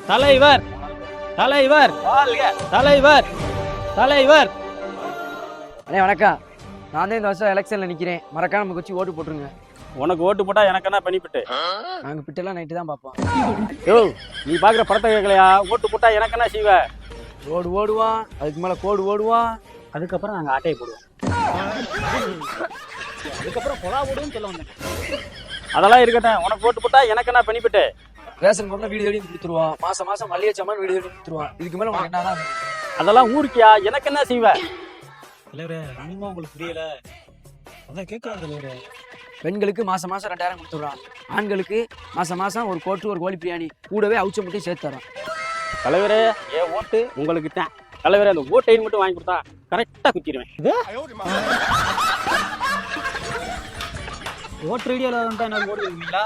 தலைவர் தலைவர் தலைவர் தலைவர். அண்ணே வணக்கம். நான் தான் இந்த வருஷம் எலெக்ஷன்ல நிக்கிறேன். மறக்காம நமக்கு வச்சு ஓட்டு போட்டுருங்க. உனக்கு ஓட்டு போட்டா எனக்கு என்ன பண்ணிவிட்டு? நாங்க பிட்டெல்லாம் நைட்டு தான் பார்ப்போம். யோ, நீ பாக்குற படத்தை கேட்கலையா? ஓட்டு போட்டா எனக்கு என்ன செய்வ? ரோடு ஓடுவான், அதுக்கு மேல கோடு ஓடுவான், அதுக்கப்புறம் நாங்க ஆட்டையை போடுவோம். அதுக்கப்புறம் கொலா போடுவோம்னு சொல்ல வந்தேன். அதெல்லாம் இருக்கட்டும். உனக்கு ஓட்டு போட்டா எனக்கு என்ன பண்ணிவிட்டு? ரேஷன் கொண்டு வீடு தேடி கொடுத்துருவான். மாசம் மாசம் மல்லிகை சாமான் வீடு தேடி கொடுத்துருவான். இதுக்கு மேல உனக்கு என்னதான்? அதெல்லாம் ஊருக்கியா? எனக்கு என்ன செய்வ? உங்களுக்கு புரியல, அதான் கேட்கறாரு. பெண்களுக்கு மாசம் மாசம் 2000 கொடுத்துடுறான். ஆண்களுக்கு மாசம் மாசம் ஒரு கோட்டு ஒரு கோழி பிரியாணி கூடவே அவுச்ச முட்டையும் சேர்த்து தரான். தலைவரே, என் ஓட்டு உங்களுக்கு தான். தலைவரே, அந்த ஓட்டை மட்டும் வாங்கி கொடுத்தா கரெக்டா குத்திடுவேன். ஓட்டு ரேடியோல வந்து என்ன ஓடுவீங்களா?